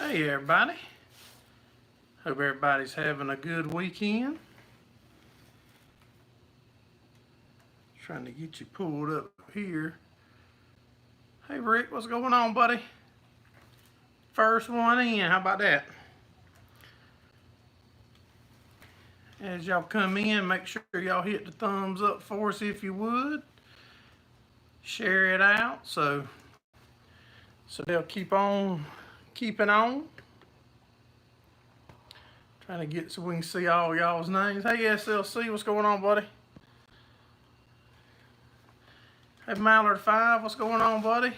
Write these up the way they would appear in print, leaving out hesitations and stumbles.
Hey everybody, hope everybody's having a good weekend. Trying to get you pulled up here. Hey Rick, what's going on, buddy? First one in, how about that? As y'all come in, make sure y'all hit the thumbs up for us if you would. Share it out so they'll keep on keeping on. Trying to get so we can see all y'all's names. Hey SLC, what's going on, buddy? Hey Mallard 5, what's going on, buddy?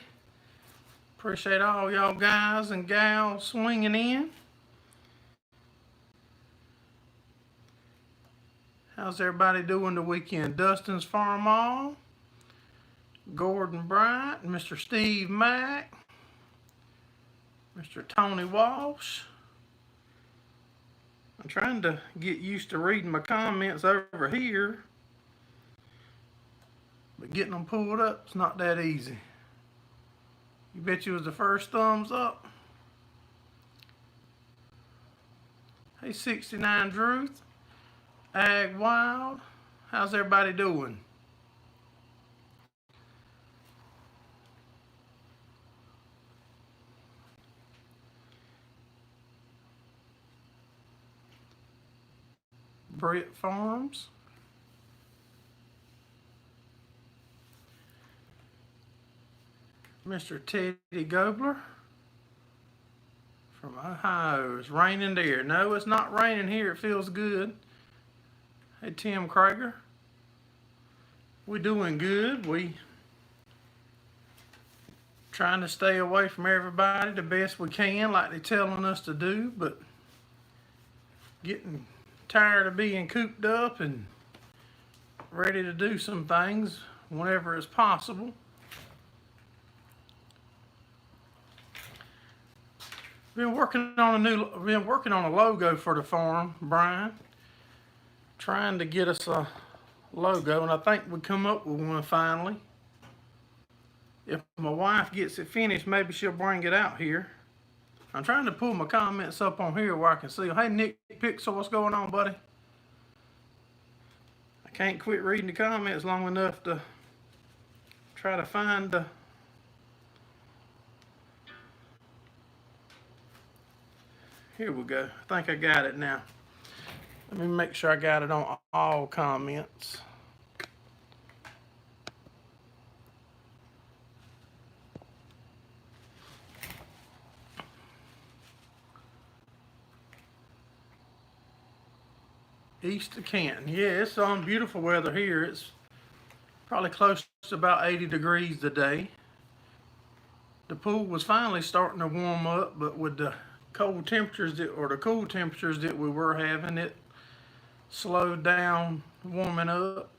Appreciate all y'all guys and gals swinging in. How's everybody doing the weekend? Dustin's Farm Mall, Gordon Bryant, Mr. Steve Mack, Mr. Tony Walsh. I'm trying to get used to reading my comments over here, but getting them pulled up is not that easy. You bet you was the first thumbs up. Hey 69 Druth, Ag Wild, how's everybody doing? Brett Farms. Mr. Teddy Gobler from Ohio. It's raining there. No, it's not raining here. It feels good. Hey, Tim Krager. We're doing good. We trying to stay away from everybody the best we can, like they're telling us to do, but getting tired of being cooped up and ready to do some things whenever it's possible. Been working on a logo for the farm, Brian. Trying to get us a logo, and I think we come up with one finally. If my wife gets it finished, maybe she'll bring it out here. I'm trying to pull my comments up on here where I can see them. Hey Nick Pixel, what's going on, buddy? I can't quit reading the comments long enough to try to find the... Here we go. I think I got it now. Let me make sure I got it on all comments. East of Canton. Yeah, it's on beautiful weather here. It's probably close to about 80 degrees today. The pool was finally starting to warm up, but with the cold temperatures the cool temperatures that we were having, it slowed down warming up.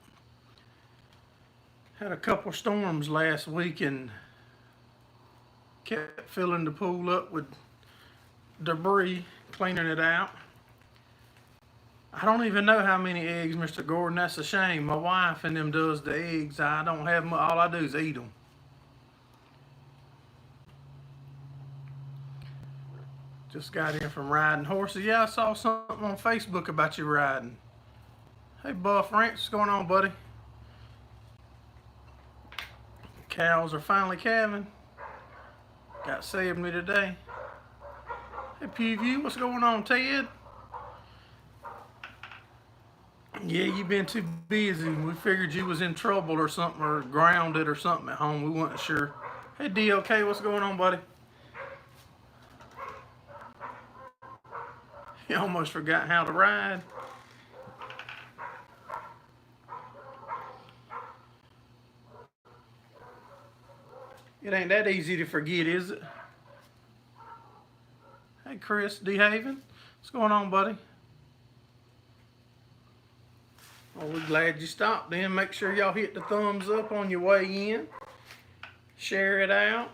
Had a couple storms last week and kept filling the pool up with debris, cleaning it out. I don't even know how many eggs, Mr. Gordon. That's a shame. My wife and them does the eggs. I don't have them. All I do is eat them. Just got in from riding horses. Yeah, I saw something on Facebook about you riding. Hey, Buff Ranch, what's going on, buddy? Cows are finally calving. Got 70 today. Hey, Pewview, what's going on, Ted? Yeah, you've been too busy. We figured you was in trouble or something, or grounded or something at home. We weren't sure. Hey, DLK, what's going on, buddy? You almost forgot how to ride. It ain't that easy to forget, is it? Hey, Chris D. Haven, what's going on, buddy? Well, we're glad you stopped then. Make sure y'all hit the thumbs up on your way in. Share it out.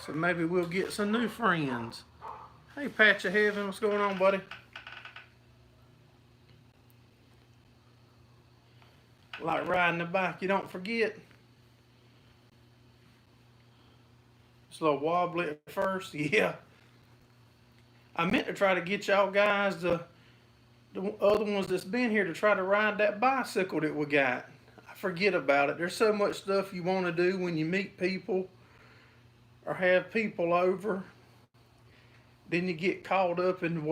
So maybe we'll get some new friends. Hey, Patch of Heaven, what's going on, buddy? Like riding a bike, you don't forget. It's a little wobbly at first. Yeah. I meant to try to get y'all guys, the other ones that's been here, to try to ride that bicycle that we got. I forget about it. There's so much stuff you want to do when you meet people or have people over. Then you get caught up in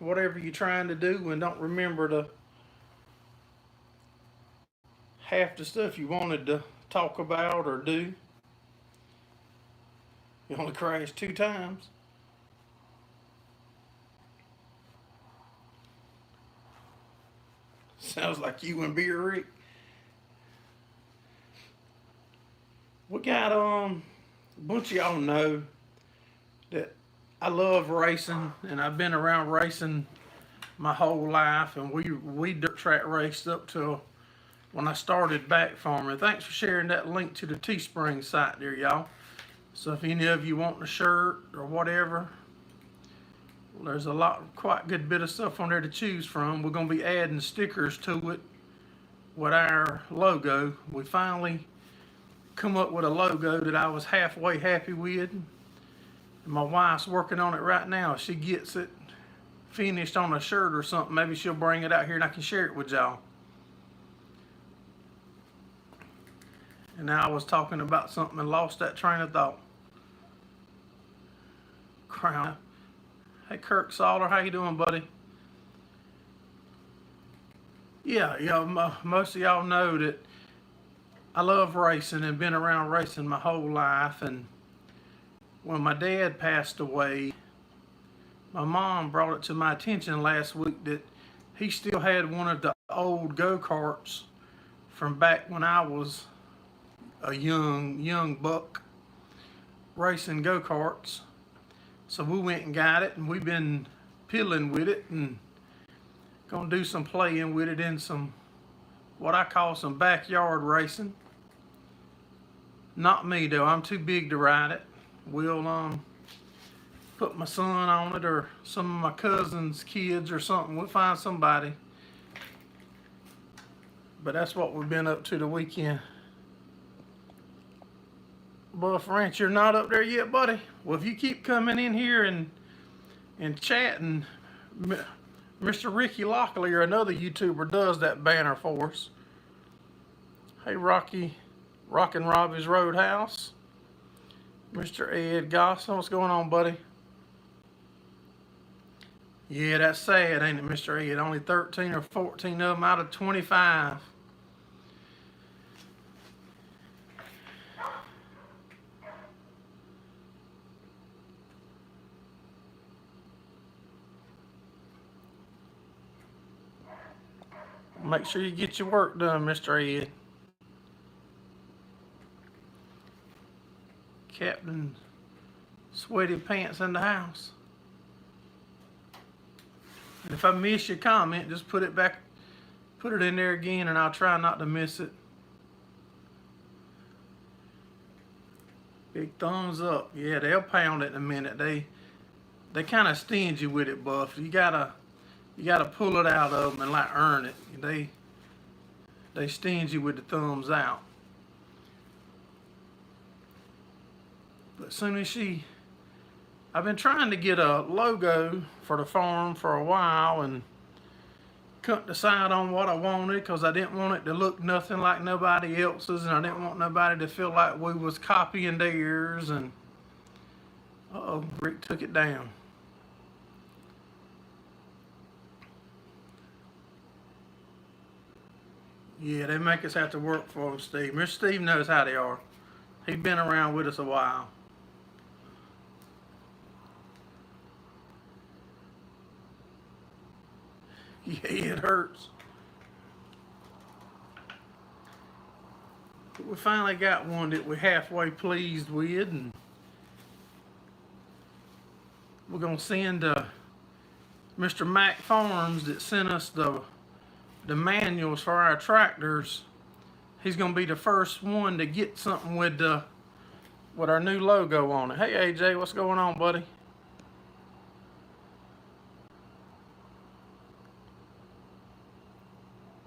whatever you're trying to do and don't remember half the stuff you wanted to talk about or do. You only crashed 2 times. Sounds like you and Beer Rick. We got a bunch of y'all know that I love racing, and I've been around racing my whole life, and we dirt track raced up to when I started back farming. Thanks for sharing that link to the Teespring site there, y'all. So if any of you want a shirt or whatever, well, there's quite good bit of stuff on there to choose from. We're going to be adding stickers to it with our logo. We finally come up with a logo that I was halfway happy with. And my wife's working on it right now. If she gets it finished on a shirt or something, maybe she'll bring it out here and I can share it with y'all. And now I was talking about something and lost that train of thought. Crown. Hey, Kirk Soller, how you doing, buddy? Yeah, most of y'all know that I love racing and been around racing my whole life. And when my dad passed away, my mom brought it to my attention last week that he still had one of the old go-karts from back when I was a young buck racing go-karts. So we went and got it, and we've been piddling with it and gonna do some playing with it in some, what I call some backyard racing. Not me though, I'm too big to ride it. We'll put my son on it or some of my cousin's kids or something. We'll find somebody. But that's what we've been up to the weekend. Buff Ranch, you're not up there yet, buddy? Well, if you keep coming in here and chatting, Mr. Ricky Locklear, another YouTuber, does that banner for us. Hey, Rockin' Robbie's Roadhouse. Mr. Ed Gosson, what's going on, buddy? Yeah, that's sad, ain't it, Mr. Ed? Only 13 or 14 of them out of 25. Make sure you get your work done, Mr. Ed. Captain Sweaty Pants in the house. And if I miss your comment, just put it in there again, and I'll try not to miss it. Big thumbs up. Yeah, they'll pound it in a minute. They kind of stingy with it, Buff. You gotta pull it out of them and like earn it. They stingy with the thumbs out. But as soon as I've been trying to get a logo for the farm for a while and couldn't decide on what I wanted because I didn't want it to look nothing like nobody else's, and I didn't want nobody to feel like we was copying theirs. And uh-oh, Rick took it down. Yeah, they make us have to work for them, Steve. Mr. Steve knows how they are. He's been around with us a while. Yeah, it hurts. But we finally got one that we're halfway pleased with, and we're going to send Mr. Mac Farms that sent us the manuals for our tractors. He's going to be the first one to get something with our new logo on it. Hey, AJ, what's going on, buddy?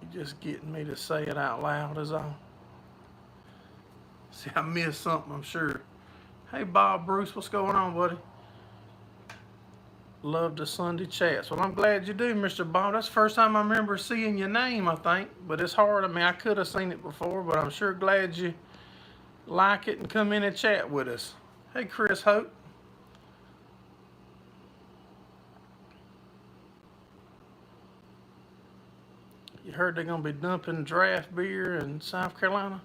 You're just getting me to say it out loud is all. See, I missed something, I'm sure. Hey, Bob Bruce, what's going on, buddy? Love the Sunday chats. Well, I'm glad you do, Mr. Bob. That's the first time I remember seeing your name, I think. But it's hard. I mean, I could have seen it before, but I'm sure glad you like it and come in and chat with us. Hey, Chris Hope. You heard they're going to be dumping draft beer in South Carolina?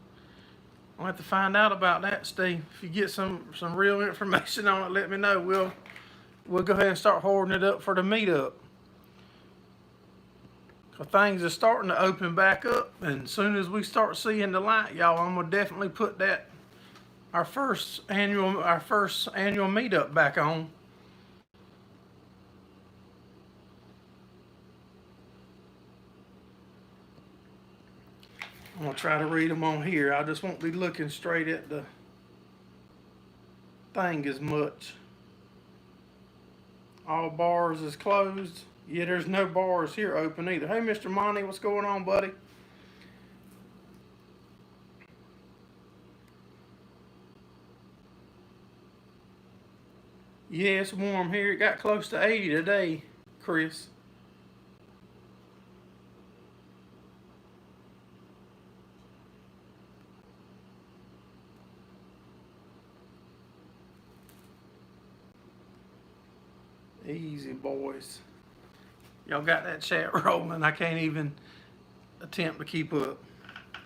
I'll have to find out about that, Steve. If you get some real information on it, let me know. We'll go ahead and start hoarding it up for the meetup. Cause things are starting to open back up, and as soon as we start seeing the light, y'all, I'm gonna definitely put that our first annual meetup back on. I'm gonna try to read them on here. I just won't be looking straight at the thing as much. All bars is closed. Yeah, there's no bars here open either. Hey, Mr. Monty, what's going on, buddy? Yeah, it's warm here. It got close to 80 today, Chris. Easy, boys. Y'all got that chat rolling. I can't even attempt to keep up.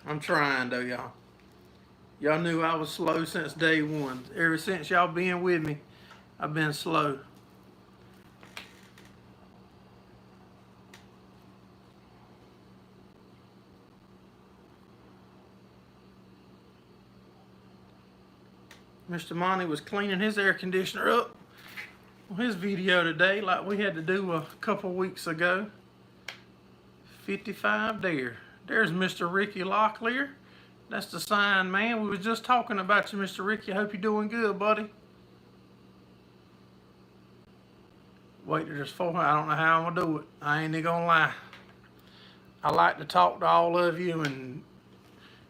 I'm trying, though, y'all. Y'all knew I was slow since day one. Ever since y'all been with me, I've been slow. Mr. Monty was cleaning his air conditioner up on his video today like we had to do a couple weeks ago. 55 there. There's Mr. Ricky Locklear. That's the sign, man. We was just talking about you, Mr. Ricky. I hope you're doing good, buddy. Wait, there's 400. I don't know how I'm going to do it. I ain't even going to lie. I like to talk to all of you and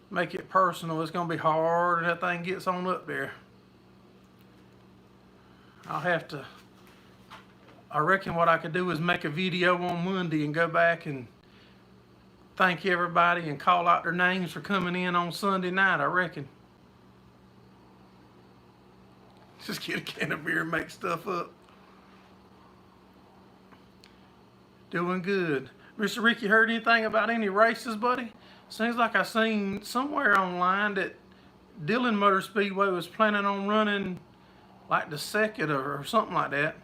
make it personal. It's going to be hard and that thing gets on up there. I'll have to... I reckon what I could do is make a video on Monday and go back and thank everybody and call out their names for coming in on Sunday night, I reckon. Just get a can of beer and make stuff up. Doing good. Mr. Ricky, heard anything about any races, buddy? Seems like I seen somewhere online that Dillon Motor Speedway was planning on running like the second or something like that.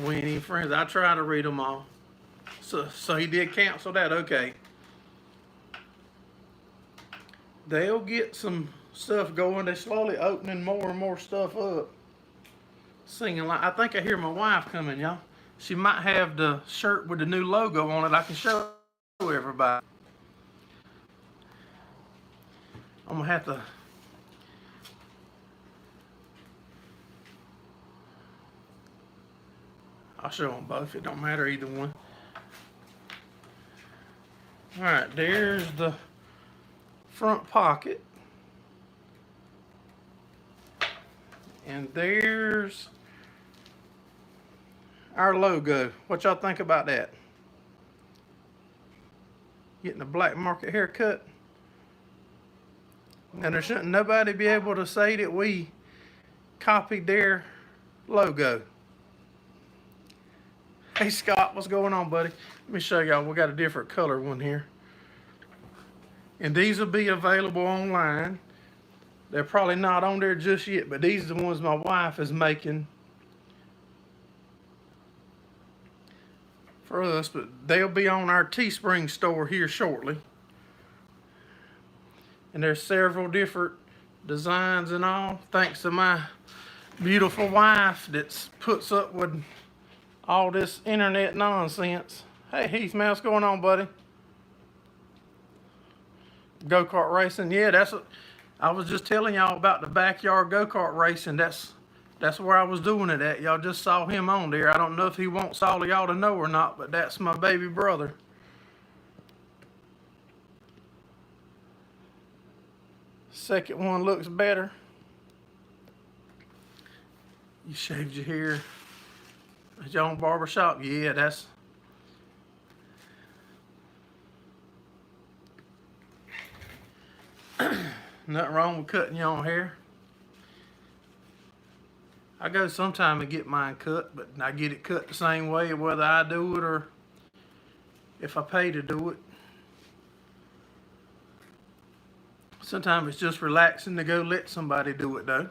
We ain't even friends. I try to read them all. So he did cancel that. Okay. They'll get some stuff going. They're slowly opening more and more stuff up. Singing like I think I hear my wife coming, y'all. She might have the shirt with the new logo on it. I can show everybody. I'm gonna have to. I'll show them both. It don't matter either one. All right, there's the front pocket. And there's our logo. What y'all think about that? Getting a black market haircut. And there shouldn't nobody be able to say that we copied their logo. Hey Scott, what's going on, buddy? Let me show y'all. We got a different color one here. And these will be available online. They're probably not on there just yet, but these are the ones my wife is making for us. But they'll be on our Teespring store here shortly. And there's several different designs and all. Thanks to my beautiful wife that puts up with all this internet nonsense. Hey Heath, man, what's going on, buddy? Go-kart racing. Yeah, that's what I was just telling y'all about the backyard go-kart racing. That's That's where I was doing it at. Y'all just saw him on there. I don't know if he wants all of y'all to know or not, but that's my baby brother. Second one looks better. You shaved your hair at your own barber shop? Yeah, that's... Nothing wrong with cutting your own hair. I go sometime to get mine cut, but I get it cut the same way whether I do it or if I pay to do it. Sometimes it's just relaxing to go let somebody do it though.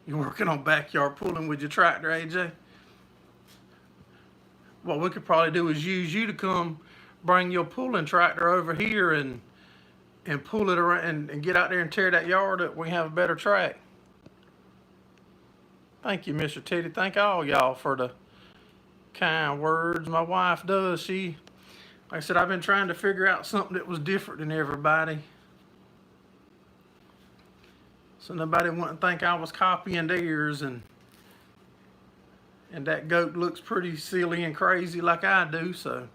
You're working on backyard pulling with your tractor, AJ? What we could probably do is use you to come bring your pulling tractor over here and pull it around and get out there and tear that yard up. We have a better track. Thank you, Mr. Teddy. Thank all y'all for the kind words. My wife does. She, like I said, I've been trying to figure out something that was different than everybody, so nobody wouldn't think I was copying theirs, and that goat looks pretty silly and crazy like I do, so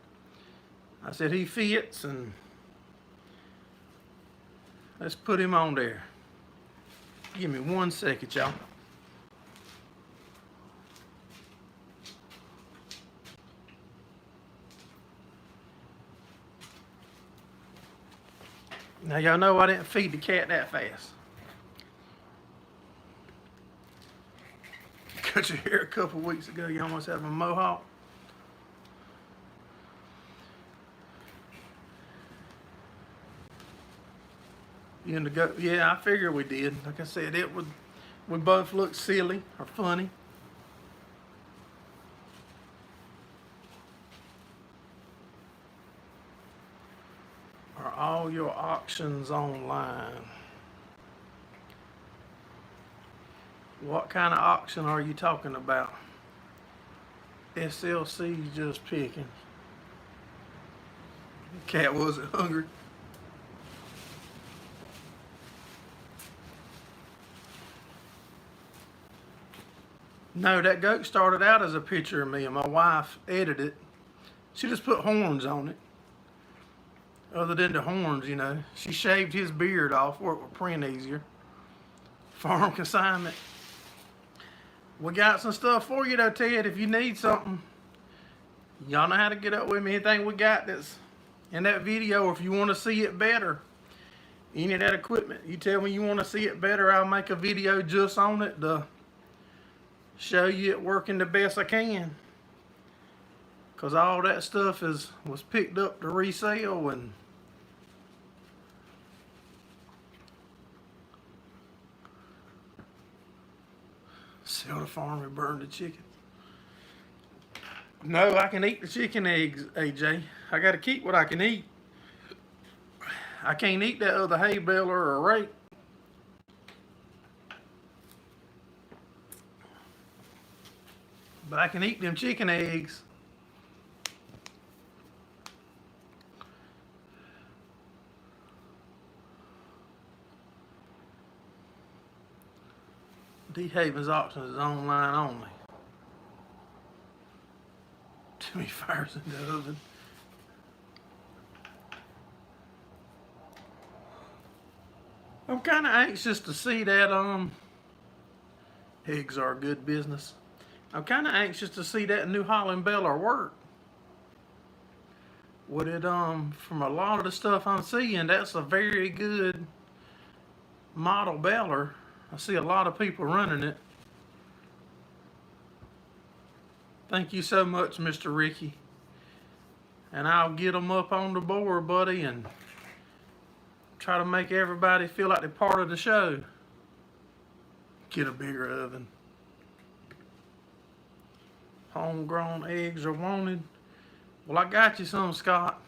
I said he fits, and let's put him on there. Give me 1 second, y'all. Now y'all know I didn't feed the cat that fast. Cut your hair a couple weeks ago. You almost have a mohawk. You and the goat? Yeah, I figured we did. Like I said, we both look silly or funny. Are all your auctions online? What kind of auction are you talking about? SLC just picking. The cat wasn't hungry. No, that goat started out as a picture of me, and my wife edited it. She just put horns on it. Other than the horns, you know. She shaved his beard off where it would print easier. Farm consignment. We got some stuff for you though, Ted, if you need something. Y'all know how to get up with me. Anything we got that's in that video, or if you want to see it better, any of that equipment, you tell me you want to see it better, I'll make a video just on it to show you it working the best I can. Because all that stuff was picked up to resell, and sell the farm and burn the chicken. No, I can eat the chicken eggs, AJ. I got to keep what I can eat. I can't eat that other hay baler or rake. But I can eat them chicken eggs. D. Havens Auctions is online only. Too many fires in the oven. I'm kind of anxious to see that eggs are good business. I'm kind of anxious to see that New Holland baler work. Would it from a lot of the stuff I'm seeing, that's a very good model baler. I see a lot of people running it. Thank you so much, Mr. Ricky. And I'll get them up on the board, buddy, and try to make everybody feel like they're part of the show. Get a bigger oven. Homegrown eggs are wanted. Well, I got you some, Scott.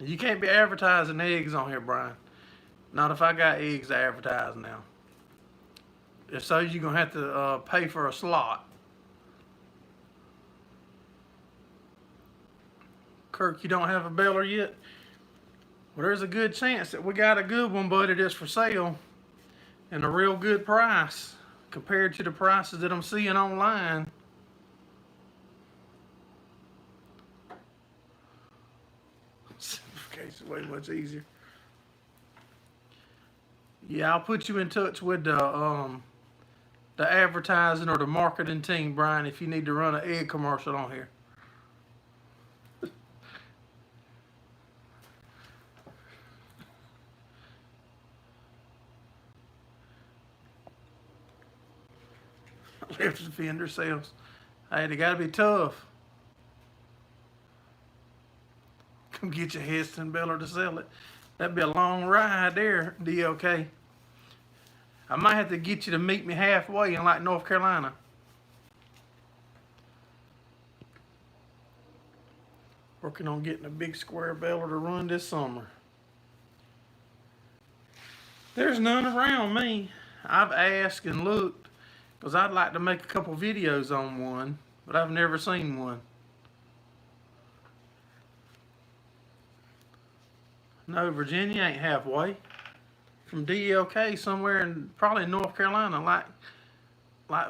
You can't be advertising eggs on here, Brian. Not if I got eggs to advertise now. If so, you're going to have to pay for a slot. Kirk, you don't have a baler yet? Well, there's a good chance that we got a good one, buddy, that's for sale and a real good price compared to the prices that I'm seeing online. Simplification way much easier. Yeah, I'll put you in touch with the advertising or the marketing team, Brian, if you need to run an egg commercial on here. Left to defend themselves. Hey, they gotta be tough. Come get your Heston Beller to sell it. That'd be a long ride there, DLK. I might have to get you to meet me halfway in like North Carolina. Working on getting a big square baler to run this summer. There's none around me. I've asked and looked because I'd like to make a couple videos on one, but I've never seen one. No, Virginia ain't halfway. From DLK somewhere in probably North Carolina, like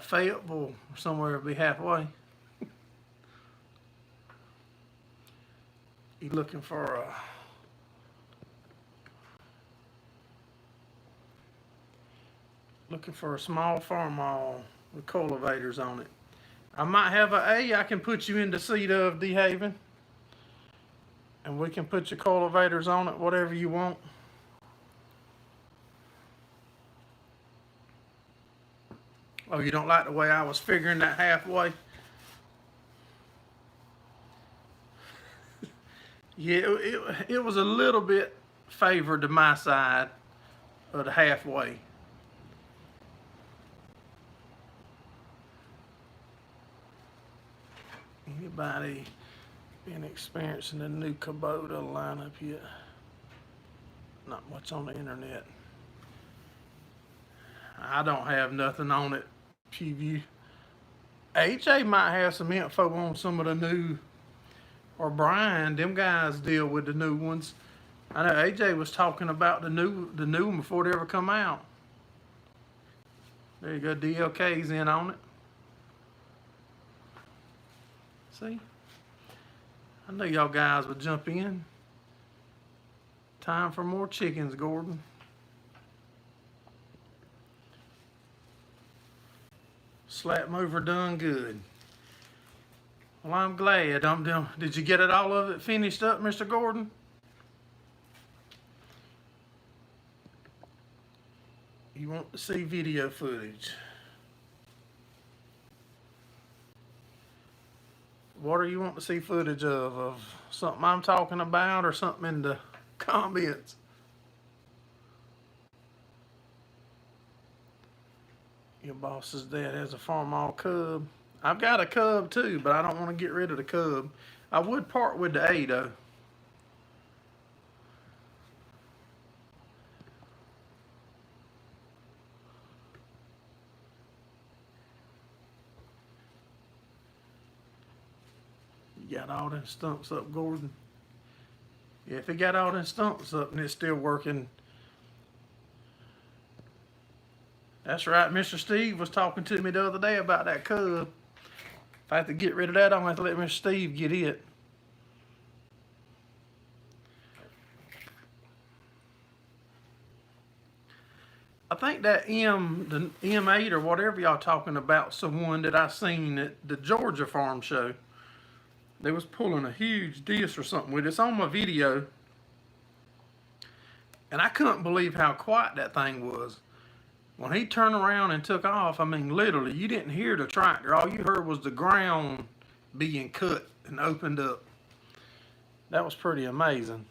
Fayetteville or somewhere would be halfway. You looking for a small farm mall with cultivators on it. I might have I can put you in the seat of, D Haven. And we can put your cultivators on it, whatever you want. Oh, you don't like the way I was figuring that halfway? Yeah, it was a little bit favored to my side of the halfway. Anybody been experiencing the new Kubota lineup yet? Not much on the internet. I don't have nothing on it. Preview. AJ might have some info on some of the new, or Brian. Them guys deal with the new ones. I know AJ was talking about the new one before they ever come out. There you go. DLK's in on it. See? I knew y'all guys would jump in. Time for more chickens, Gordon. Slap mover done good. Well, I'm glad. Did you get it all of it finished up, Mr. Gordon? You want to see video footage. What do you want to see footage of? Of something I'm talking about or something in the comments? Your boss's dad has a farm-all cub. I've got a cub too, but I don't want to get rid of the cub. I would part with the A though. You got all them stumps up, Gordon? Yeah, if he got all them stumps up and it's still working. That's right, Mr. Steve was talking to me the other day about that cub. If I have to get rid of that, I'm going to have to let Mr. Steve get it. I think that the M8 or whatever y'all talking about, someone that I seen at the Gerraldfarms show. They was pulling a huge disc or something with it. It's on my video. And I couldn't believe how quiet that thing was. When he turned around and took off, I mean, literally, you didn't hear the tractor. All you heard was the ground being cut and opened up. That was pretty amazing.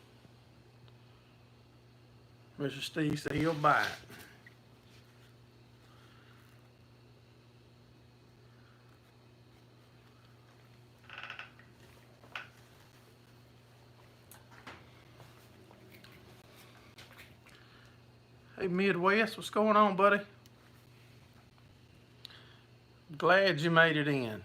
Mr. Steve said he'll buy it. Hey, Midwest, what's going on, buddy? Glad you made it in.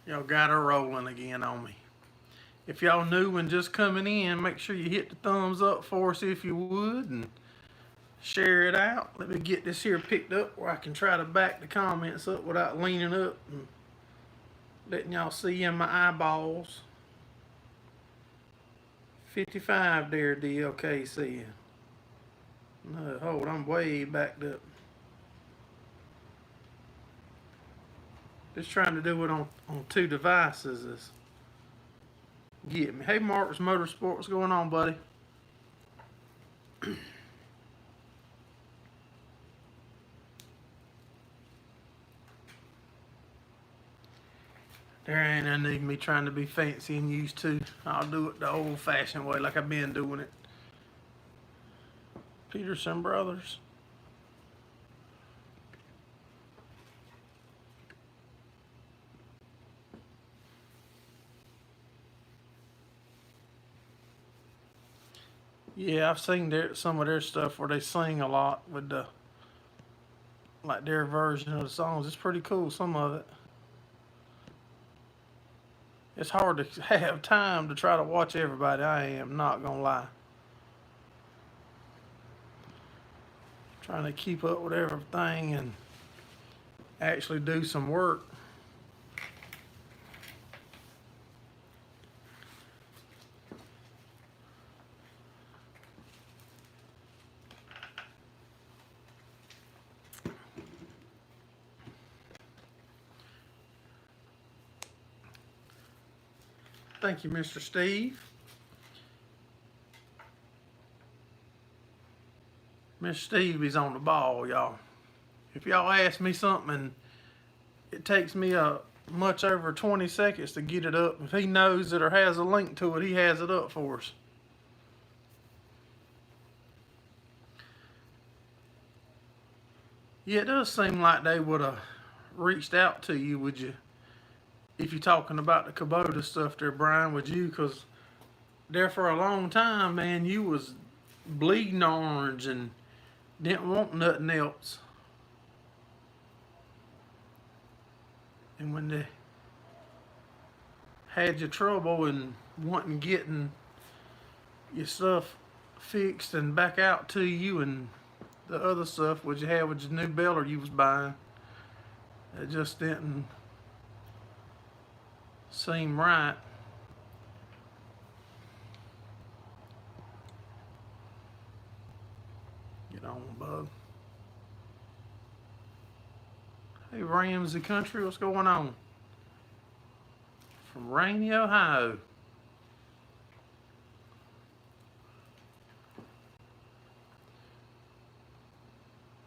Y'all got her rolling again on me. If y'all new and just coming in, make sure you hit the thumbs up for us if you would, and share it out. Let me get this here picked up where I can try to back the comments up without leaning up and letting y'all see in my eyeballs. 55 there, DLK. No, hold, I'm way backed up. Just trying to do it on two devices is get me. Hey, Mark's Motorsport, what's going on, buddy? There ain't no need me trying to be fancy and used to. I'll do it the old-fashioned way, like I've been doing it. Peterson Brothers. Yeah, I've seen some of their stuff where they sing a lot with like their version of the songs. It's pretty cool, some of it. It's hard to have time to try to watch everybody, I am not gonna lie. Trying to keep up with everything and actually do some work. Thank you, Mr. Steve. Mr. Steve is on the ball, y'all. If y'all ask me something and it takes me much over 20 seconds to get it up, if he knows it or has a link to it, he has it up for us. Yeah, it does seem like they would have reached out to you, would you? If you're talking about the Kubota stuff there, Brian, would you? Because there for a long time, man, you was bleeding orange and didn't want nothing else. And when they had your trouble and wanting getting your stuff fixed and back out to you and the other stuff what you had with your new baler you was buying, it just didn't seem right. Get on, bug. Hey, Ramsey Country, what's going on? From Rainy, Ohio.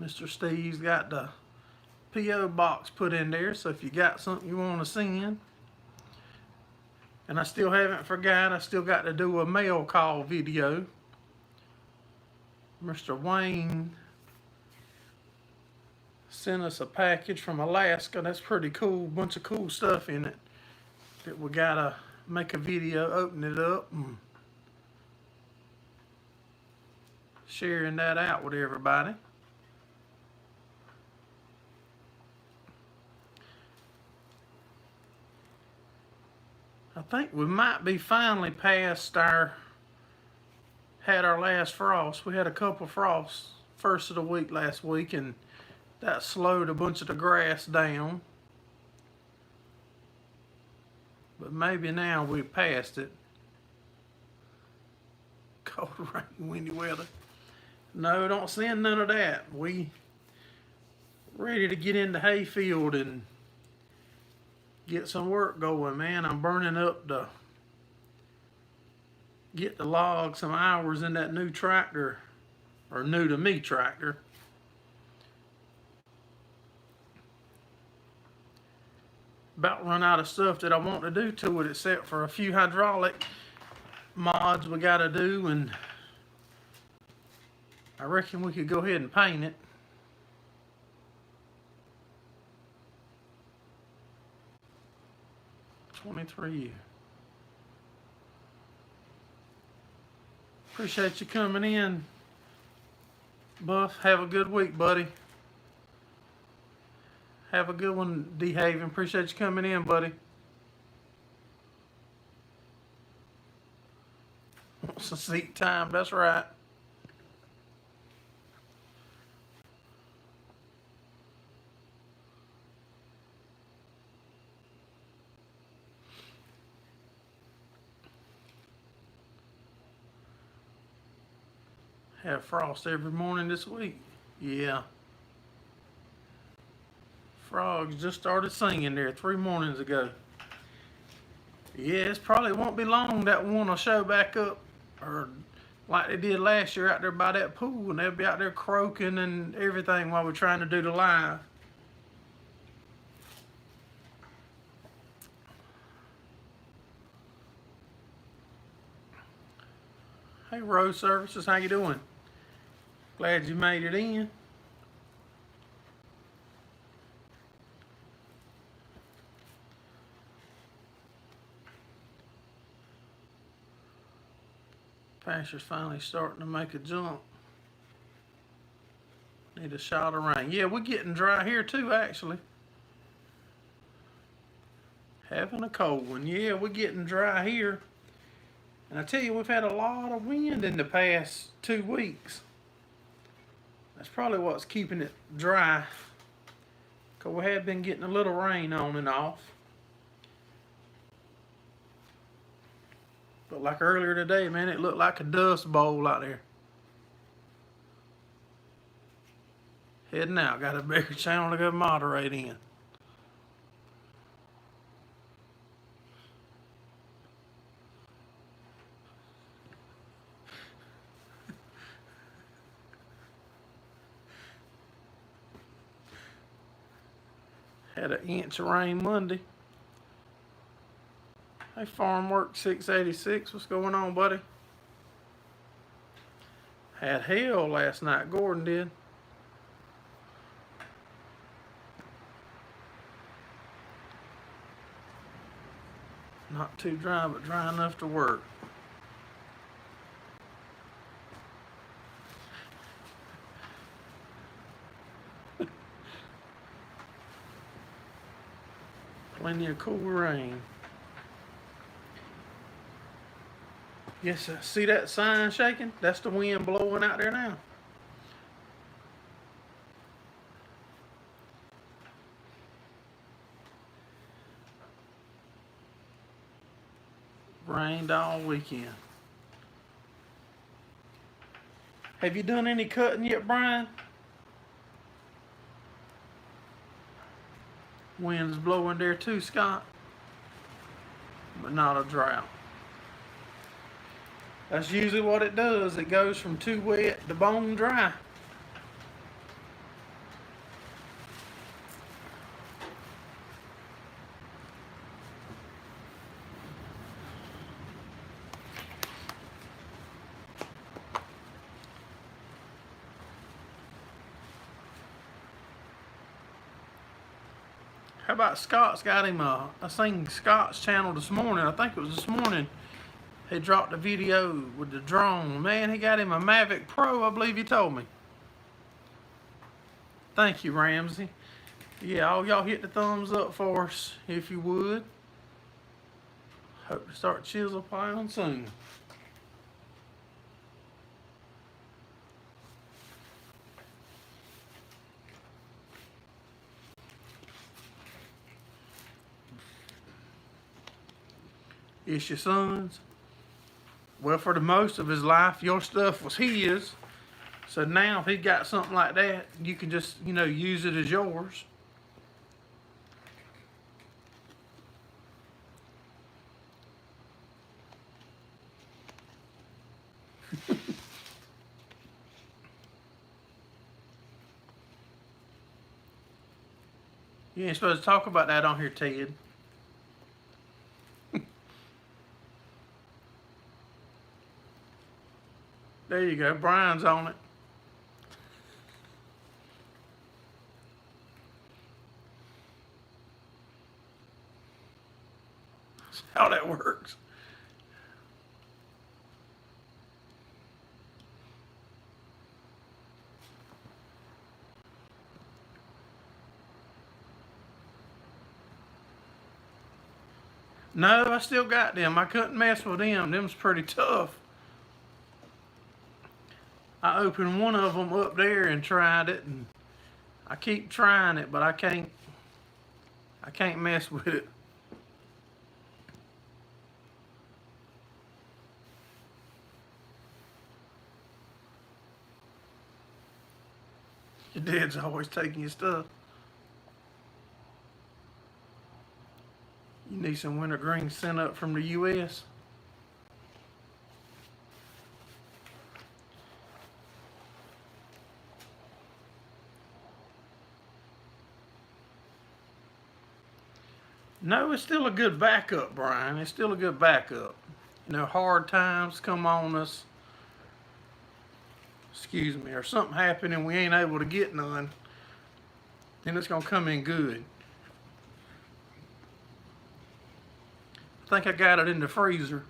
Mr. Steve's got the P.O. box put in there, so if you got something you want to send. And I still haven't forgot, I still got to do a mail call video. Mr. Wayne sent us a package from Alaska. That's pretty cool, bunch of cool stuff in it. That we gotta make a video, open it up, and sharing that out with everybody. I think we might be finally past had our last frost. We had a couple frosts first of the week last week, and that slowed a bunch of the grass down. But maybe now we're past it. Cold, rain, windy weather. No, don't send none of that. We ready to get into hayfield and get some work going, man. I'm burning up get the log some hours in that new tractor, or new to me tractor. About run out of stuff that I want to do to it, except for a few hydraulic mods we got to do, and I reckon we could go ahead and paint it. $23. Appreciate you coming in, Buff. Have a good week, buddy. Have a good one, D. Haven. Appreciate you coming in, buddy. Seat time, that's right. Have frost every morning this week. Yeah. Frogs just started singing there 3 mornings ago. Yeah, it's probably won't be long that one will show back up, or like they did last year out there by that pool, and they'll be out there croaking and everything while we're trying to do the live. Hey, Road Services, how you doing? Glad you made it in. Pasture's finally starting to make a jump. Need a shot of rain. Yeah, we're getting dry here too, actually. Having a cold one. Yeah, we're getting dry here. And I tell you, we've had a lot of wind in the past 2 weeks. That's probably what's keeping it dry. Because we have been getting a little rain on and off. But like earlier today, man, it looked like a dust bowl out there. Heading out. Got a bigger channel to go moderate in. Had an inch of rain Monday. Hey, Farm Work 686, what's going on, buddy? Had hail last night, Gordon did. Not too dry, but dry enough to work. Plenty of cool rain. Yes, see that sign shaking? That's the wind blowing out there now. Rained all weekend. Have you done any cutting yet, Brian? Wind's blowing there too, Scott. But not a drought. That's usually what it does. It goes from too wet to bone dry. How about Scott's got him I seen Scott's channel this morning. I think it was this morning. He dropped a video with the drone. Man, he got him a Mavic Pro, I believe he told me. Thank you, Ramsey. Yeah, all y'all hit the thumbs up for us, if you would. Hope to start chisel piling soon. It's your son's. Well, for the most of his life, your stuff was his. So now if he got something like that, you can just, use it as yours. You ain't supposed to talk about that on here, Ted. There you go. Brian's on it. That's how that works. No, I still got them. I couldn't mess with them. Them's pretty tough. I opened one of them up there and tried it, and I keep trying it, but I can't mess with it. Your dad's always taking your stuff. You need some wintergreen sent up from the U.S.? No, it's still a good backup, Brian. It's still a good backup. You know, hard times come on us, excuse me, or something happen and we ain't able to get none, then it's gonna come in good. I think I got it in the freezer.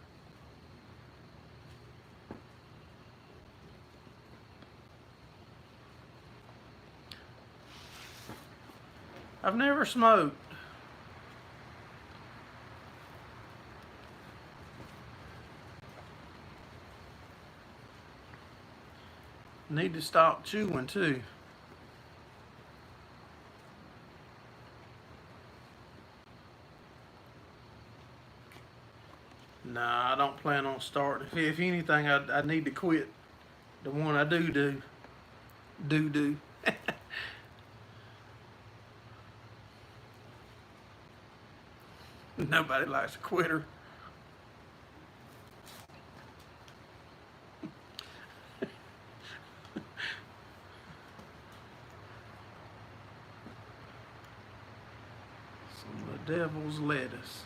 I've never smoked. Need to stop chewing too. Nah, I don't plan on starting. If anything, I need to quit the one I do. Nobody likes a quitter. Some of the devil's lettuce.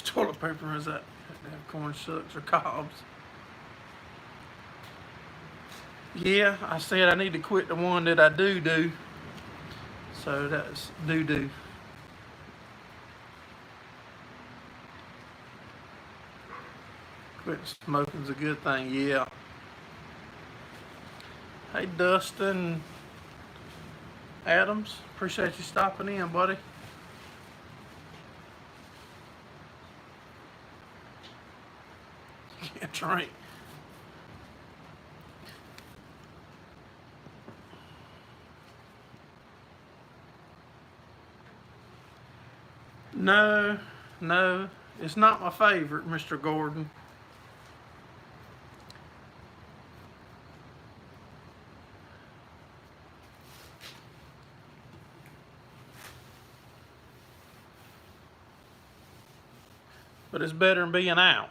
Toilet paper is that? They have corn shucks or cobs. Yeah, I said I need to quit the one that I do. So that's do. Quit smoking's a good thing, yeah. Hey, Dustin Adams, appreciate you stopping in, buddy. Can't drink. No, it's not my favorite, Mr. Gordon. But it's better than being out.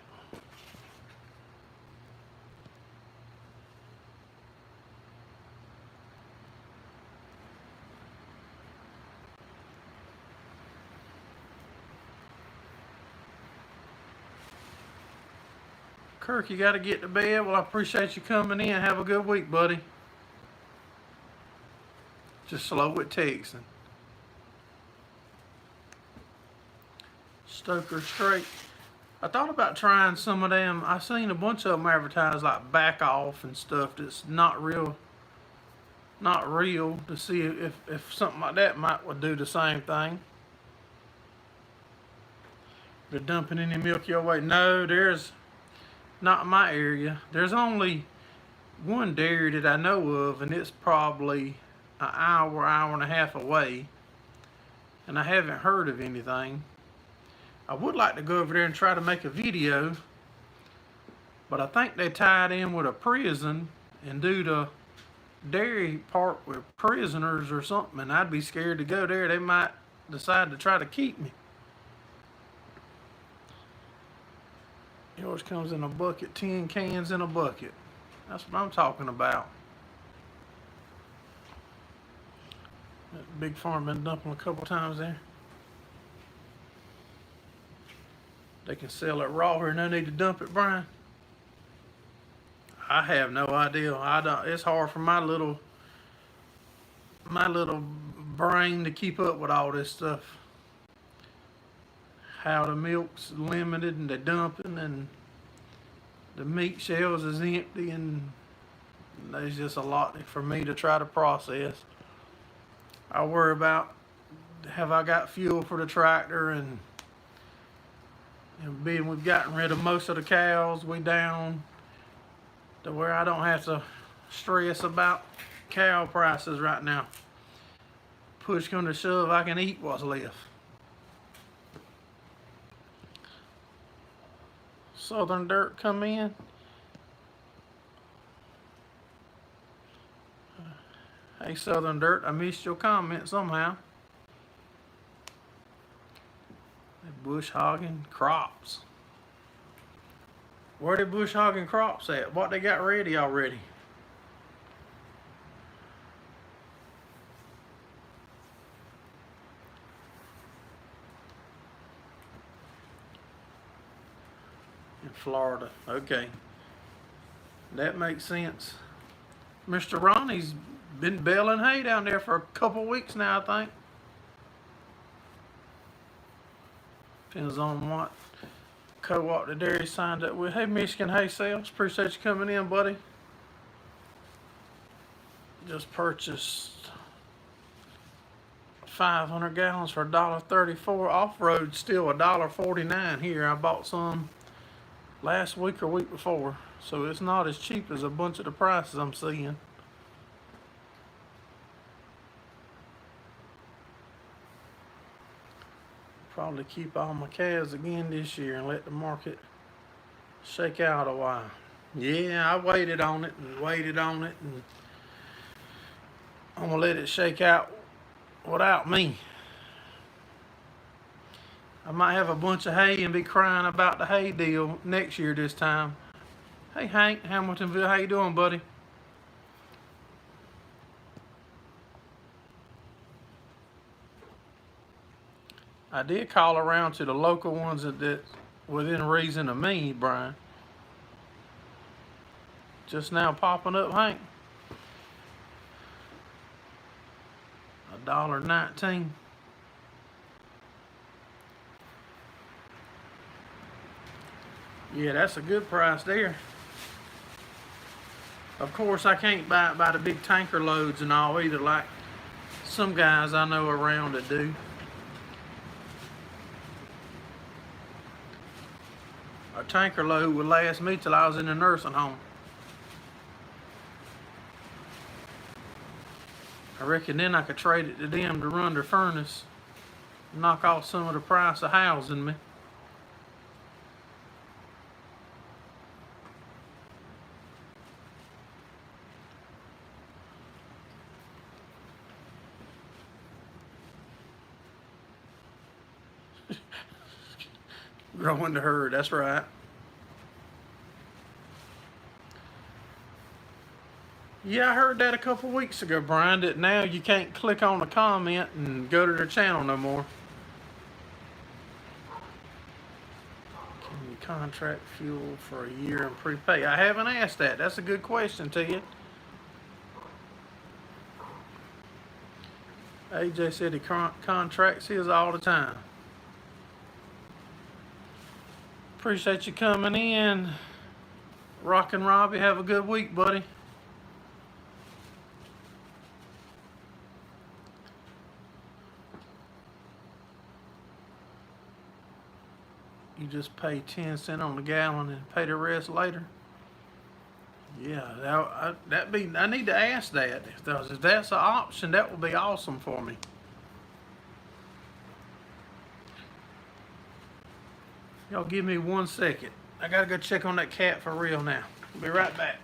Kirk, you got to get to bed. Well, I appreciate you coming in. Have a good week, buddy. Just slow with texting. Stoker straight. I thought about trying some of them. I seen a bunch of them advertised like back off and stuff that's not real, to see if something like that would do the same thing. They're dumping any milk your way. No, there's not in my area. There's only one dairy that I know of, and it's probably an hour and a half away, and I haven't heard of anything. I would like to go over there and try to make a video, but I think they tied in with a prison and do the dairy part with prisoners or something, and I'd be scared to go there. They might decide to try to keep me. Yours comes in a bucket, 10 cans in a bucket. That's what I'm talking about. That big farm been dumping a couple times there. They can sell it raw here and no need to dump it, Brian. I have no idea. I don't. It's hard for my little brain to keep up with all this stuff. How the milk's limited and they're dumping and the meat shells is empty, and there's just a lot for me to try to process. I worry about, have I got fuel for the tractor, and And being we've gotten rid of most of the cows, we down to where I don't have to stress about cow prices right now. Push come to shove, I can eat what's left. Southern Dirt come in. Hey Southern Dirt, I missed your comment somehow. Bush hogging crops. Where they bush hogging crops at? What they got ready already? In Florida. Okay. That makes sense. Mr. Ronnie's been baling hay down there for a couple weeks now, I think. Depends on what co-op the dairy signed up with. Hey, Michigan Hay Sales, appreciate you coming in, buddy. Just purchased 500 gallons for $1.34. Off-road still $1.49 here. I bought some last week or week before, so it's not as cheap as a bunch of the prices I'm seeing. Probably keep all my calves again this year and let the market shake out a while. Yeah, I waited on it and waited on it, and I'm gonna let it shake out without me. I might have a bunch of hay and be crying about the hay deal next year this time. Hey Hank, Hamiltonville, how you doing, buddy? I did call around to the local ones that within reason of me, Brian. Just now popping up, Hank. $1.19. Yeah, that's a good price there. Of course, I can't buy it by the big tanker loads and all either, like some guys I know around that do. A tanker load would last me till I was in a nursing home. I reckon then I could trade it to them to run their furnace, knock off some of the price of housing me. Growing the herd, that's right. Yeah, I heard that a couple weeks ago, Brian, that now you can't click on a comment and go to their channel no more. Can you contract fuel for a year and prepay? I haven't asked that. That's a good question to you. AJ said he contracts his all the time. Appreciate you coming in. Rockin' Robbie, have a good week, buddy. You just pay 10 cents on the gallon and pay the rest later. Yeah, I need to ask that. If that's an option, that would be awesome for me. Y'all give me 1 second. I gotta go check on that cat for real now. I'll be right back.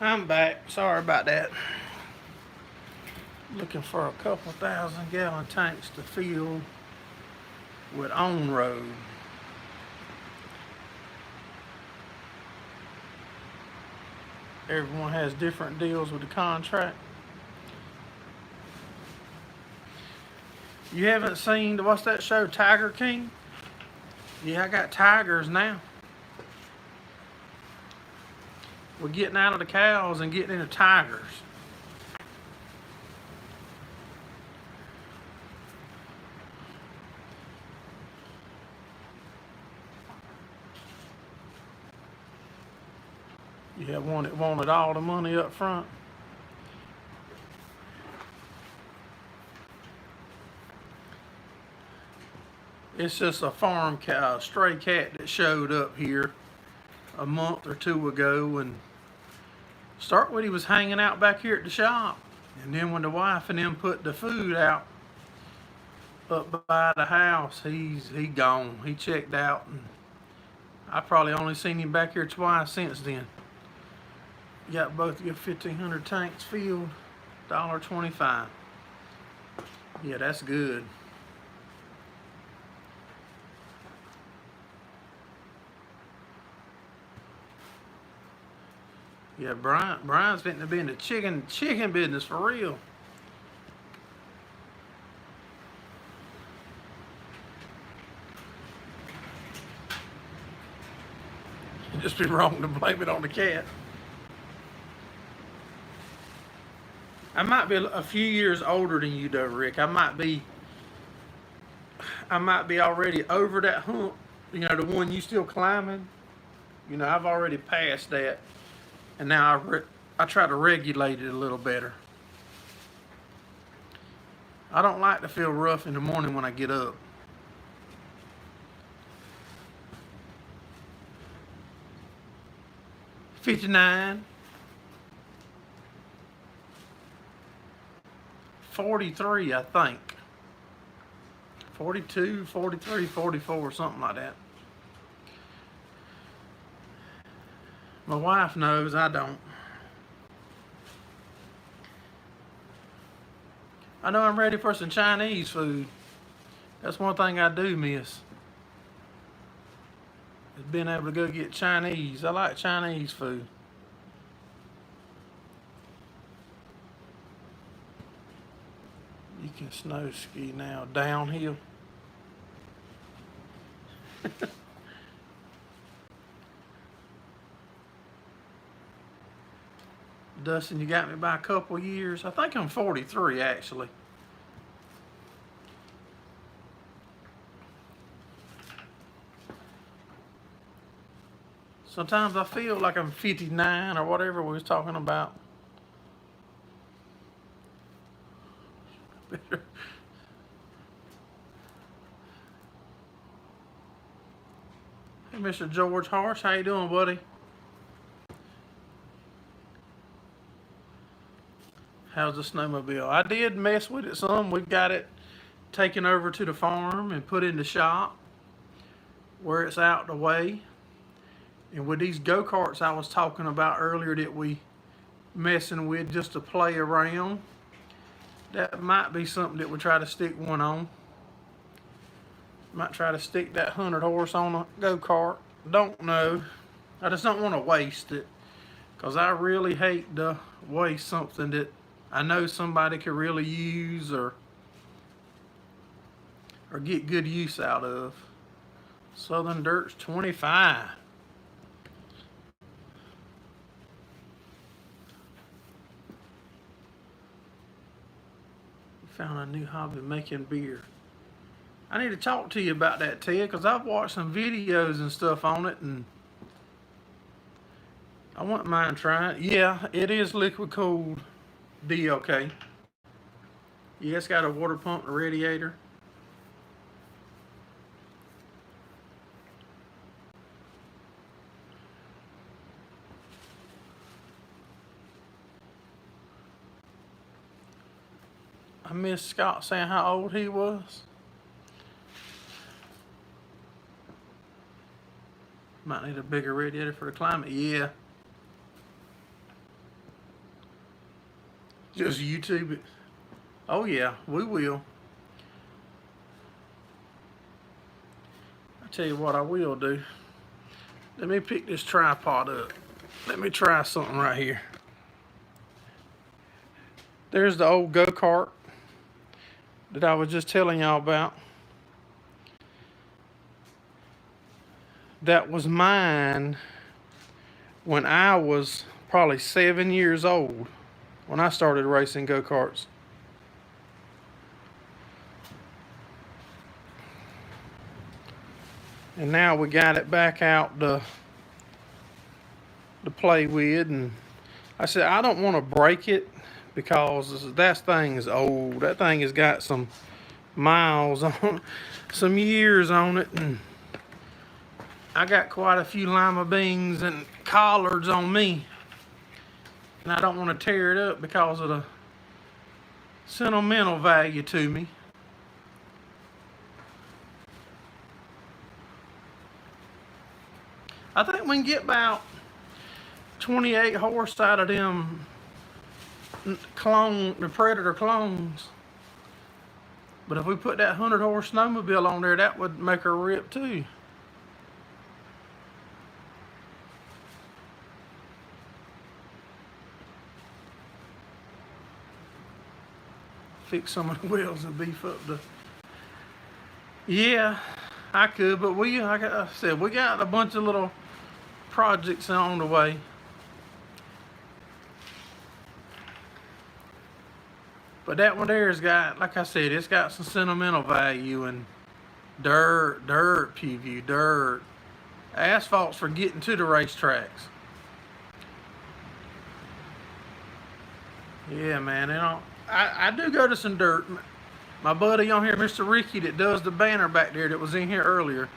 I'm back. Sorry about that. Looking for a couple 1,000-gallon tanks to fill with on-road. Everyone has different deals with the contract. You haven't seen, what's that show, Tiger King? Yeah, I got tigers now. We're getting out of the cows and getting into tigers. You have one that wanted all the money up front. It's just a farm cow, a stray cat that showed up here a month or two ago, and start with he was hanging out back here at the shop, and then when the wife and them put the food out up by the house, he gone. He checked out, and I probably only seen him back here twice since then. You got both your 1,500 tanks filled, $1.25. Yeah, that's good. Yeah, Brian's fitting to be in the chicken business for real. It'd just be wrong to blame it on the cat. I might be a few years older than you though, Rick. I might be already over that hump. You know, the one you still climbing. You know, I've already passed that, and now I try to regulate it a little better. I don't like to feel rough in the morning when I get up. $59. 43, I think. 42, 43, 44, something like that. My wife knows, I don't. I know I'm ready for some Chinese food. That's one thing I do miss. Is being able to go get Chinese. I like Chinese food. You can snow ski now downhill. Dustin, you got me by a couple years. I think I'm 43 actually. Sometimes I feel like I'm 59 or whatever we was talking about. Hey, Mr. George Harsh, how you doing, buddy? How's the snowmobile? I did mess with it some. We've got it taken over to the farm and put in the shop where it's out the way. And with these go-karts I was talking about earlier that we messing with just to play around, that might be something that we try to stick one on. Might try to stick that 100 horse on a go-kart. Don't know. I just don't want to waste it, because I really hate to waste something that I know somebody could really use or get good use out of. Southern Dirt's 25. Found a new hobby, making beer. I need to talk to you about that, Ted, because I've watched some videos and stuff on it, and I wouldn't mind trying it. Yeah, it is liquid cooled DLK. Yeah, it's got a water pump and a radiator. I miss Scott saying how old he was. Might need a bigger radiator for the climate. Yeah. Just YouTube it. Oh yeah, we will. I tell you what I will do. Let me pick this tripod up. Let me try something right here. There's the old go-kart that I was just telling y'all about. That was mine when I was probably 7 years old, when I started racing go-karts. And now we got it back out to play with, and I said I don't want to break it because that thing is old. That thing has got some miles on, some years on it, and I got quite a few lima beans and collards on me, and I don't want to tear it up because of the sentimental value to me. I think we can get about 28 horse out of them the Predator clones. But if we put that 100 horse snowmobile on there, that would make her rip too. Fix some of the wheels and beef up the... Yeah, I could, but like I said, we got a bunch of little projects on the way. But that one there's got, like I said, it's got some sentimental value, and dirt, PV, dirt. Asphalt's for getting to the racetracks. Yeah, man, I do go to some dirt. My buddy on here, Mr. Ricky, that does the banner back there that was in here earlier,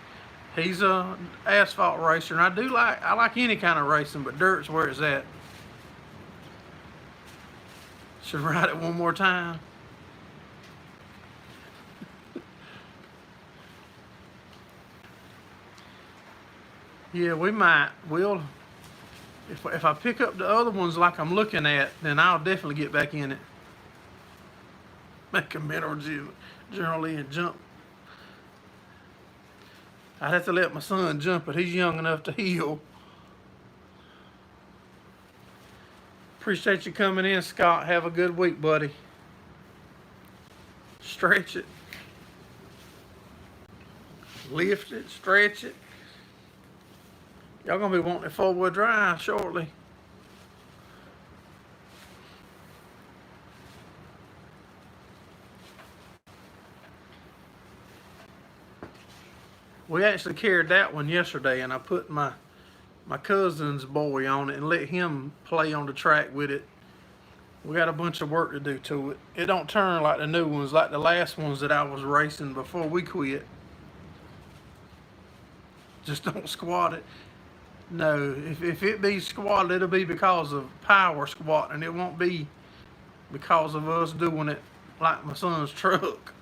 he's a asphalt racer, and I like any kind of racing, but dirt's where it's at. Should ride it one more time. Yeah, we'll if I pick up the other ones like I'm looking at, then I'll definitely get back in it. Make a mental generally and jump. I'd have to let my son jump it. He's young enough to heal. Appreciate you coming in, Scott. Have a good week, buddy. Stretch it. Lift it, stretch it. Y'all gonna be wanting a 4-wheel drive shortly. We actually carried that one yesterday, and I put my cousin's boy on it and let him play on the track with it. We got a bunch of work to do to it. It don't turn like the new ones, like the last ones that I was racing before we quit. Just don't squat it. No, if it be squatted, it'll be because of power squatting. It won't be because of us doing it like my son's truck.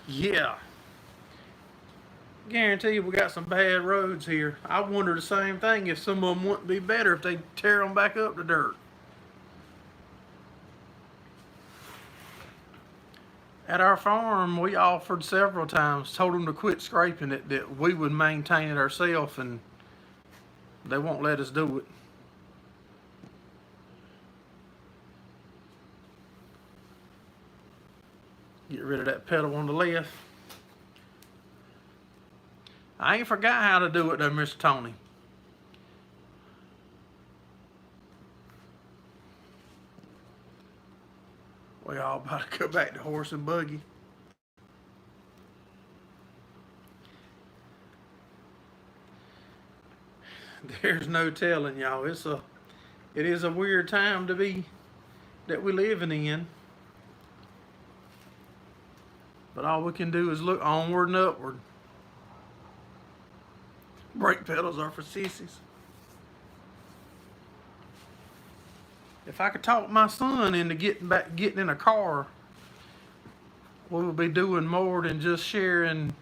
Yeah. Guarantee you we got some bad roads here. I wonder the same thing, if some of them wouldn't be better if they tear them back up to dirt. At our farm, we offered several times, told them to quit scraping it, that we would maintain it ourselves, and they won't let us do it. Get rid of that pedal on the left. I ain't forgot how to do it though, Mr. Tony. We all about to go back to horse and buggy. There's no telling, y'all. It is a weird time that we're living in. But all we can do is look onward and upward. Brake pedals are for sissies. If I could talk my son into getting in a car, we would be doing more than just sharing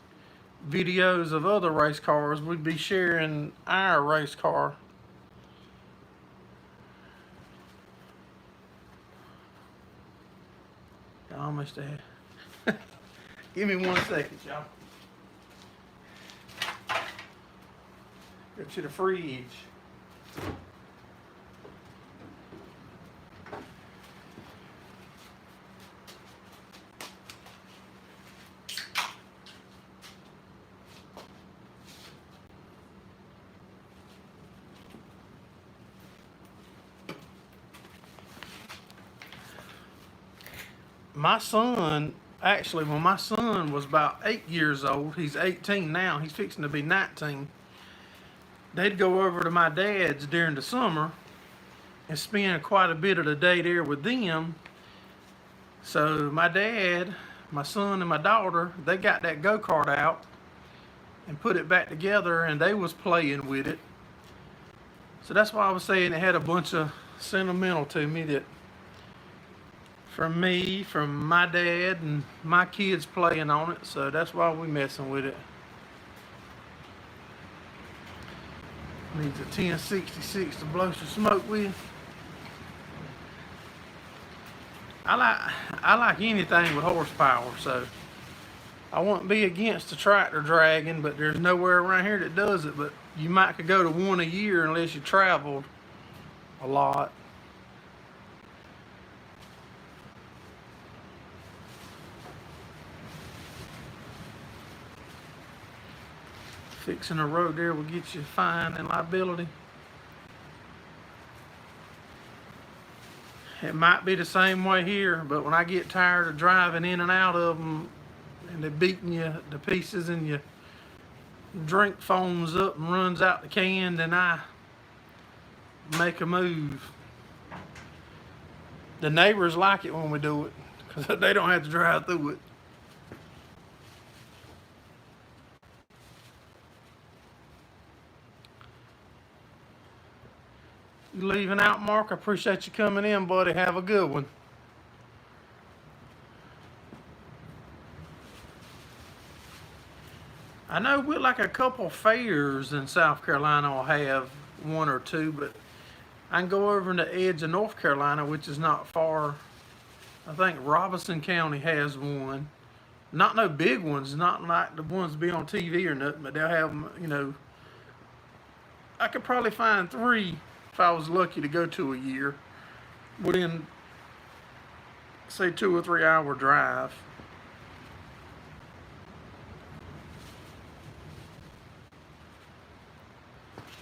videos of other race cars, we'd be sharing our race car. Almost there. Give me 1 second, y'all. Go to the fridge. My son, actually, when my son was about 8 years old, he's 18 now, he's fixing to be 19, they'd go over to my dad's during the summer and spend quite a bit of the day there with them. So my dad, my son, and my daughter, they got that go-kart out and put it back together, and they was playing with it. So that's why I was saying it had a bunch of sentimental to me, that from me, from my dad, and my kids playing on it. So that's why we messing with it. Needs a 1066 to blow some smoke with. I like anything with horsepower, so I wouldn't be against the tractor dragging, but there's nowhere around here that does it. But you might could go to one a year unless you traveled a lot. Fixing a road there will get you fined and liability. It might be the same way here, but when I get tired of driving in and out of them and they're beating you to pieces and your drink foams up and runs out the can, then I make a move. The neighbors like it when we do it because they don't have to drive through it. You leaving out, Mark? I appreciate you coming in, buddy. Have a good one. I know we're like a couple fairs in South Carolina will have one or two, but I can go over in the edge of North Carolina, which is not far. I think Robinson County has one. Not no big ones, not like the ones that be on TV or nothing, but they'll have them, you know. I could probably find 3 if I was lucky to go to a year within, say, 2 or 3 hour drive.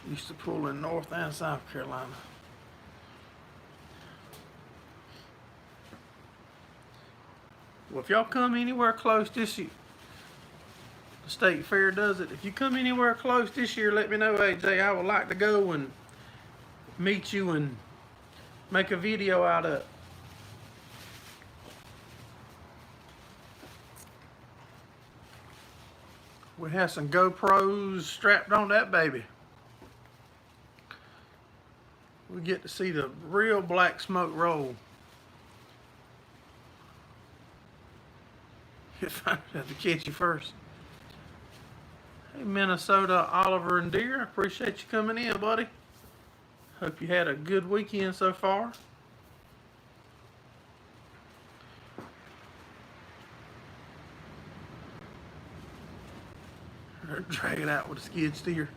Used to pull in North and South Carolina. Well, if y'all come anywhere close this year, the state fair does it. If you come anywhere close this year, let me know, AJ. I would like to go and meet you and make a video out of it. We have some GoPros strapped on that baby. We get to see the real black smoke roll. If I have to catch you first. Hey, Minnesota, Oliver and Deer. I appreciate you coming in, buddy. Hope you had a good weekend so far. Drag it out with a skid steer.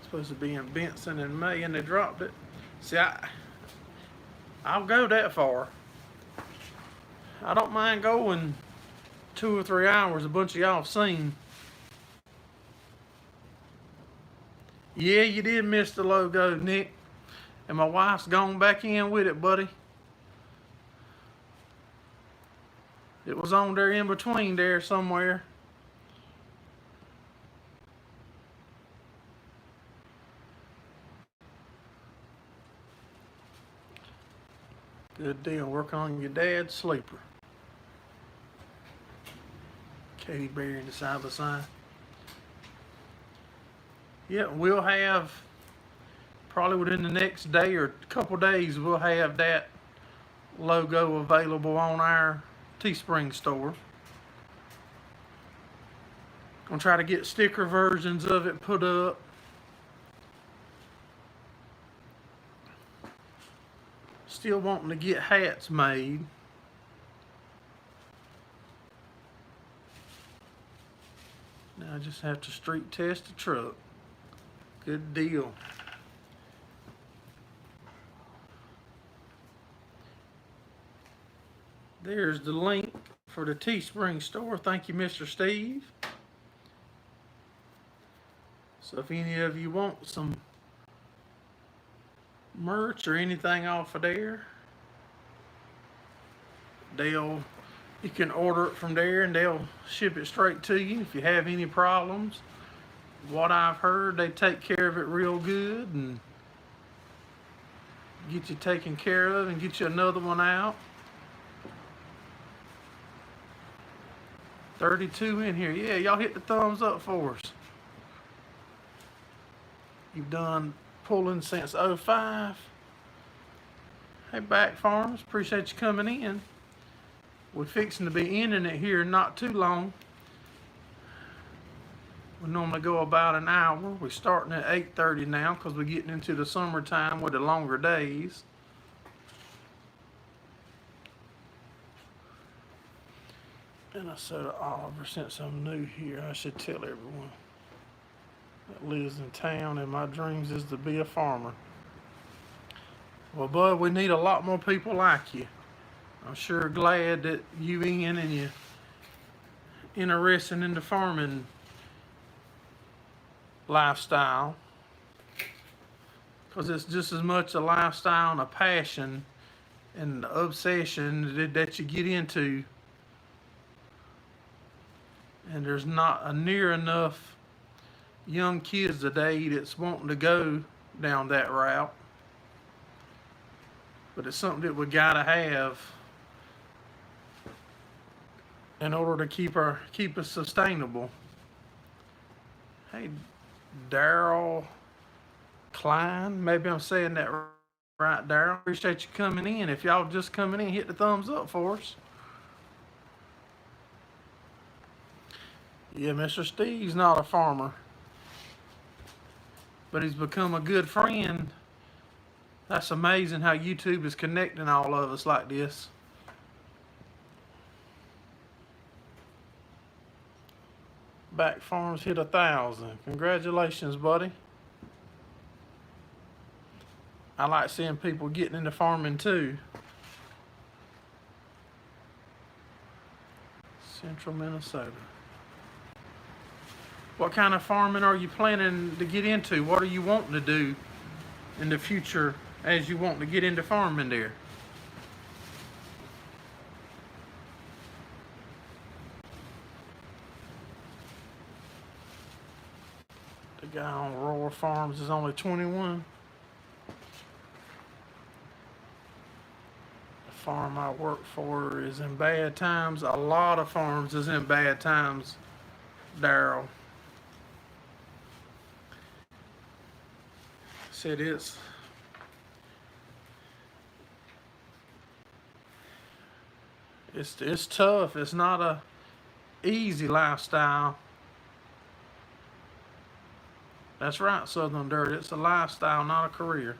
Supposed to be in Benson in May, and they dropped it. See, I'll go that far. I don't mind going 2 or 3 hours. A bunch of y'all have seen. Yeah, you did miss the logo, Nick. And my wife's gone back in with it, buddy. It was on there in between there somewhere. Good deal. Working on your dad's sleeper. Katie Berry in the side by side. Yeah, we'll have Probably within the next day or couple days, we'll have that logo available on our Teespring store. Gonna try to get sticker versions of it put up. Still wanting to get hats made. Now I just have to street test the truck. Good deal. There's the link for the Teespring store. Thank you, Mr. Steve. So if any of you want some merch or anything off of there, you can order it from there and they'll ship it straight to you. If you have any problems, what I've heard, they take care of it real good and get you taken care of and get you another one out. 32 in here. Yeah, y'all hit the thumbs up for us. You've done pulling since 05. Hey, Back Farms, appreciate you coming in. We're fixing to be ending it here not too long. We normally go about an hour. We're starting at 8:30 now because we're getting into the summertime with the longer days. And I said to Oliver, since I'm new here, I should tell everyone that lives in town and my dreams is to be a farmer. Well, bud, we need a lot more people like you. I'm sure glad that you in and you interested in the farming lifestyle, because it's just as much a lifestyle and a passion and the obsession that you get into, and there's not a near enough young kids today that's wanting to go down that route, but it's something that we gotta have in order to keep us sustainable. Hey, Daryl Klein, maybe I'm saying that right, Daryl. Appreciate you coming in. If y'all just coming in, hit the thumbs up for us. Yeah, Mr. Steve's not a farmer, but he's become a good friend. That's amazing how YouTube is connecting all of us like this. Back Farms hit 1,000. Congratulations, buddy. I like seeing people getting into farming too. Central Minnesota. What kind of farming are you planning to get into? What are you wanting to do in the future as you want to get into farming there? The guy on Gerraldfarms is only 21. The farm I work for is in bad times. A lot of farms is in bad times, Daryl. Said it's tough. It's not a easy lifestyle. That's right, Southern Dirt. It's a lifestyle, not a career.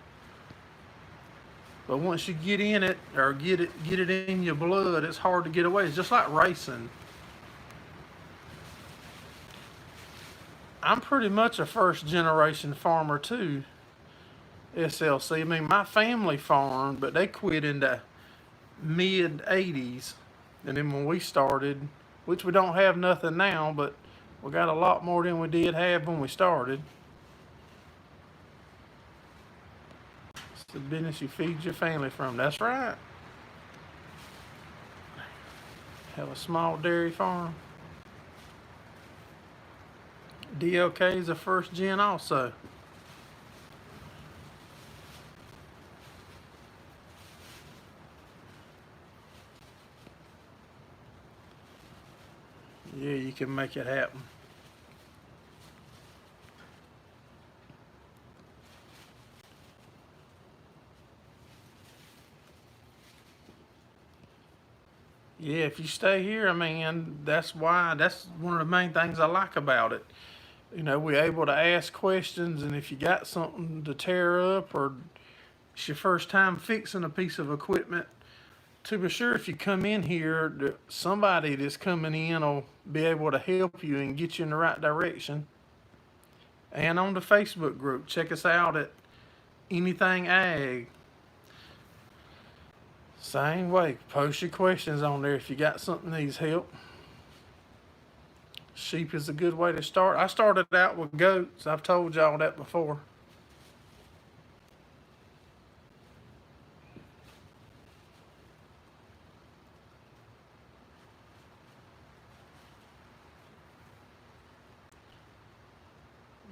But once you get in it or get it in your blood, it's hard to get away. It's just like racing. I'm pretty much a first generation farmer too, SLC. I mean, my family farmed, but they quit in the mid 80s. And then when we started, which we don't have nothing now, but we got a lot more than we did have when we started. It's the business you feed your family from. That's right. Have a small dairy farm. DLK is a first gen also. Yeah, you can make it happen. Yeah, if you stay here, I mean, that's one of the main things I like about it. You know, we're able to ask questions, and if you got something to tear up or it's your first time fixing a piece of equipment, to be sure, if you come in here, somebody that's coming in will be able to help you and get you in the right direction. And on the Facebook group, check us out at Anything Ag. Same way, post your questions on there if you got something that needs help. Sheep is a good way to start. I started out with goats. I've told y'all that before.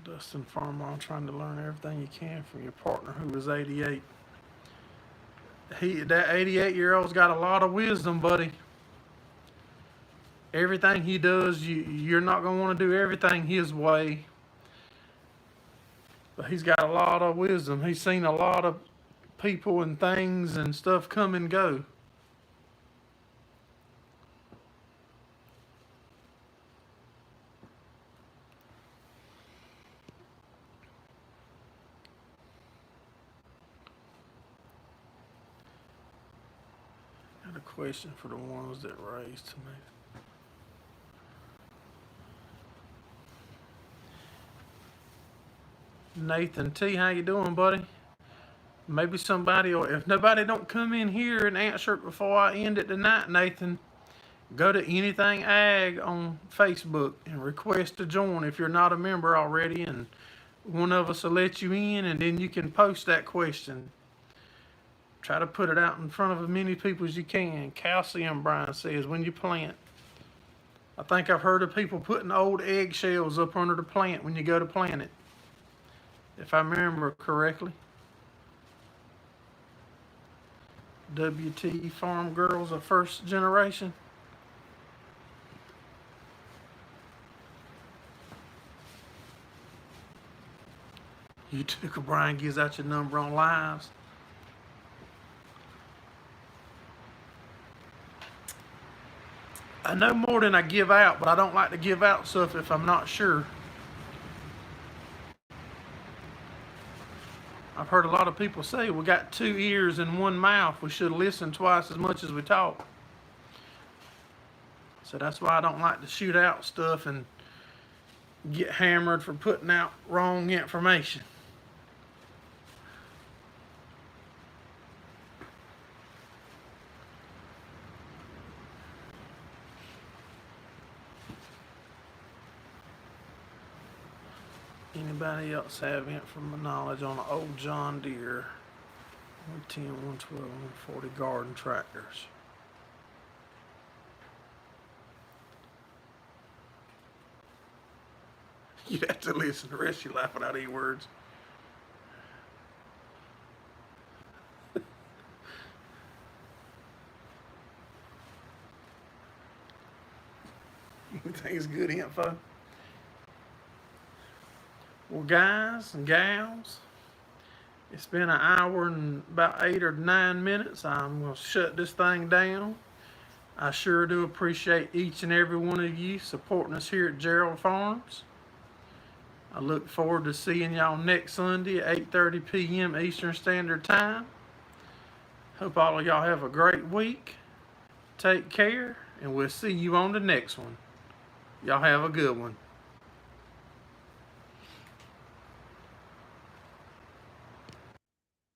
Dustin Farmer, trying to learn everything you can from your partner who was 88. That 88-year-old's got a lot of wisdom, buddy. Everything he does, you're not gonna want to do everything his way. But he's got a lot of wisdom. He's seen a lot of people and things and stuff come and go. Got a question for the ones that raised to me. Nathan T, how you doing, buddy? Maybe somebody, or if nobody don't come in here and answer it before I end it tonight, Nathan, go to Anything Ag on Facebook and request to join if you're not a member already, and one of us will let you in, and then you can post that question. Try to put it out in front of as many people as you can. Calcium, Brian says, when you plant. I think I've heard of people putting old eggshells up under the plant when you go to plant it, if I remember correctly. WT Farm Girls are first generation. You took a Brian gives out your number on lives. I know more than I give out, but I don't like to give out stuff if I'm not sure. I've heard a lot of people say we got 2 ears and 1 mouth. We should listen twice as much as we talk. So that's why I don't like to shoot out stuff and get hammered for putting out wrong information. Anybody else have information knowledge on the old John Deere 110, 112, 140 garden tractors? You'd have to listen. The rest you laugh without any words. You think it's good info? Well, guys and gals, it's been an hour and about 8 or 9 minutes. I'm going to shut this thing down. I sure do appreciate each and every one of you supporting us here at Gerraldfarms. I look forward to seeing y'all next Sunday at 8:30 p.m. Eastern Standard Time. Hope all of y'all have a great week. Take care, and we'll see you on the next one. Y'all have a good one.